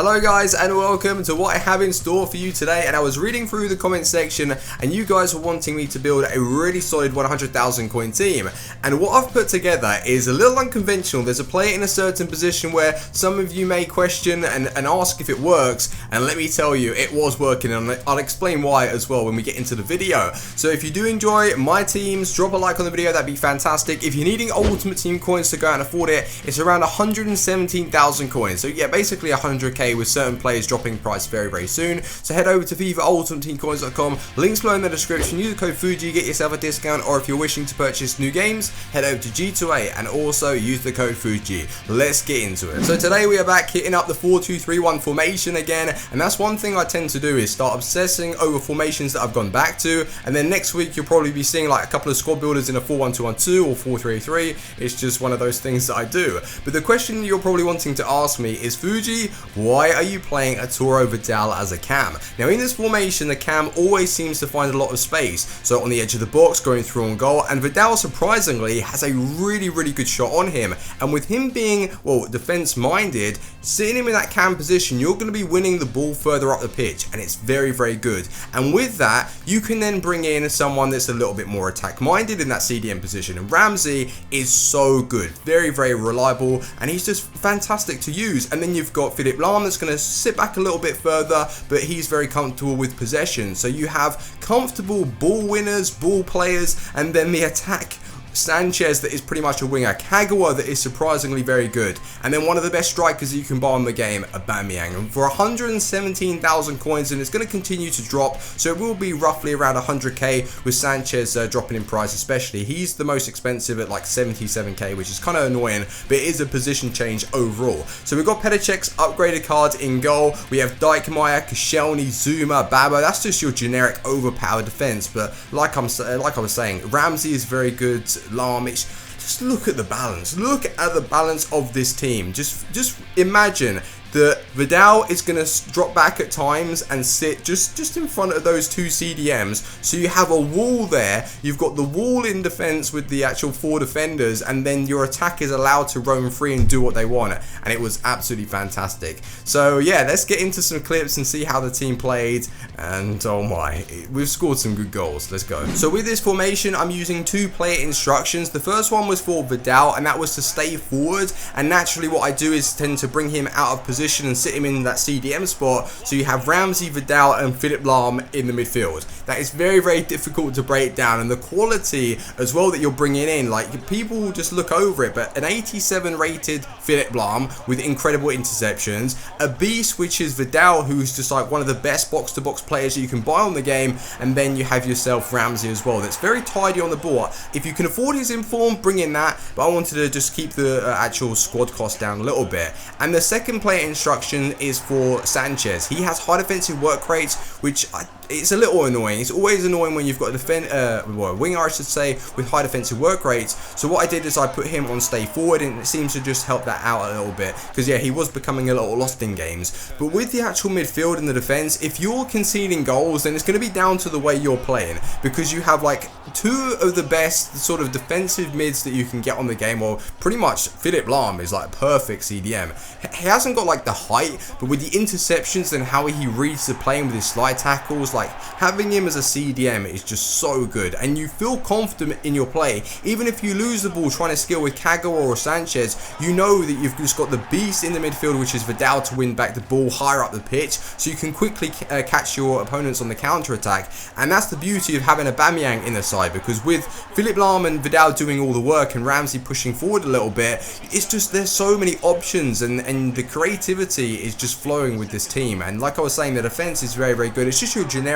Hello guys and welcome to what I have in store for you today. And I was reading through the comment section and you guys were wanting me to build a really solid 100,000 coin team, and what I've put together is a little unconventional. There's a player in a certain position where some of you may question and ask if it works, and let me tell you, it was working, and I'll explain why as well when we get into the video. So if you do enjoy my teams, drop a like on the video, that'd be fantastic. If you're needing ultimate team coins to go and afford it, it's around 117,000 coins, so yeah, basically 100k, with certain players dropping price very soon. So head over to FIFAUltimateTeamCoins.com, links below in the description. Use the code Fuji, get yourself a discount, or if you're wishing to purchase new games, head over to G2A and also use the code Fuji. Let's get into it. So today we are back hitting up the 4-2-3-1 formation again, and that's one thing I tend to do, is start obsessing over formations that I've gone back to, and then next week you'll probably be seeing like a couple of squad builders in a 4-1-2-1-2 or 4-3-3. It's just one of those things that I do. But the question you're probably wanting to ask me is, Fuji, why are you playing Arturo Vidal as a cam? Now in this formation, the cam always seems to find a lot of space, so on the edge of the box, going through on goal, and Vidal surprisingly has a really good shot on him, and with him being, well, defense minded, sitting him in that cam position, you're going to be winning the ball further up the pitch, and it's very good. And with that, you can then bring in someone that's a little bit more attack minded in that CDM position, and Ramsey is so good, very reliable, and he's just fantastic to use. And then you've got Philipp Lahm that's going to sit back a little bit further, but he's very comfortable with possession. So you have comfortable ball winners, ball players, and then the attack Sanchez that is pretty much a winger, Kagawa that is surprisingly very good, and then one of the best strikers you can buy on the game, Aubameyang, and for 117,000 coins, and it's going to continue to drop, so it will be roughly around 100k with Sanchez dropping in price. Especially he's the most expensive at like 77k, which is kind of annoying, but it is a position change overall. So we've got Petacek's upgraded cards in goal. We have Dijkmeyer, Koscielny, Zuma, Baba. That's just your generic overpowered defense, but like I was saying, Ramsey is very good. Larmic, just look at the balance. Look at the balance of this team. Just imagine that Vidal is going to drop back at times and sit just in front of those two CDMs. So you have a wall there. You've got the wall in defense with the actual four defenders, and then your attack is allowed to roam free and do what they want. And it was absolutely fantastic. So yeah, let's get into some clips and see how the team played. And oh my, we've scored some good goals. Let's go. So with this formation, I'm using two player instructions. The first one was for Vidal, and that was to stay forward. And naturally what I do is tend to bring him out of position and sit him in that CDM spot, so you have Ramsey, Vidal and Philipp Lahm in the midfield. That is very difficult to break down, and the quality as well that you're bringing in, like, people will just look over it, but an 87 rated Philipp Lahm with incredible interceptions, a beast which is Vidal, who's just like one of the best box to box players you can buy on the game, and then you have yourself Ramsey as well, that's very tidy on the ball. If you can afford his inform, bring in that, but I wanted to just keep the actual squad cost down a little bit. And the second player instruction is for Sanchez. He has high defensive work rates, which it's a little annoying. It's always annoying when you've got a winger, I should say, with high defensive work rates. So what I did is I put him on stay forward, and it seems to just help that out a little bit, because yeah, he was becoming a little lost in games. But with the actual midfield and the defense, if you're conceding goals, then it's going to be down to the way you're playing, because you have like two of the best sort of defensive mids that you can get on the game. Or pretty much Philipp Lahm is like a perfect CDM. He hasn't got like the height, but with the interceptions and how he reads the plane with his slide tackles, like having him as a CDM is just so good, and you feel confident in your play. Even if you lose the ball trying to skill with Kagawa or Sanchez, you know that you've just got the beast in the midfield, which is Vidal, to win back the ball higher up the pitch, so you can quickly catch your opponents on the counter attack. And that's the beauty of having Aubameyang in the side, because with Philipp Lahm and Vidal doing all the work and Ramsey pushing forward a little bit, it's just, there's so many options, and the creativity is just flowing with this team. And like I was saying, the defense is very good. It's just your generic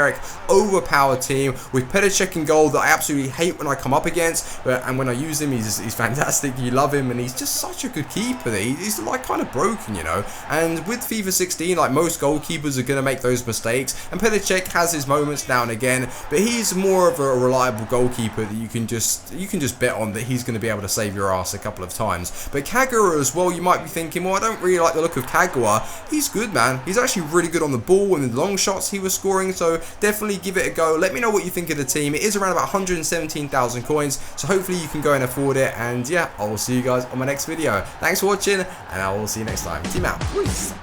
overpowered team with Petacek in goal that I absolutely hate when I come up against, and when I use him, he's fantastic. You love him, and he's just such a good keeper. He's like kind of broken, you know. And with FIFA 16, like, most goalkeepers are going to make those mistakes, and Petacek has his moments now and again, but he's more of a reliable goalkeeper that you can just bet on that he's going to be able to save your ass a couple of times. But Kagawa as well, you might be thinking, well, I don't really like the look of Kagawa. He's good, man. He's actually really good on the ball and the long shots he was scoring, so definitely give it a go. Let me know what you think of the team. It is around about 117,000 coins, so hopefully you can go and afford it. And yeah, I will see you guys on my next video. Thanks for watching, and I will see you next time. Team out. Peace.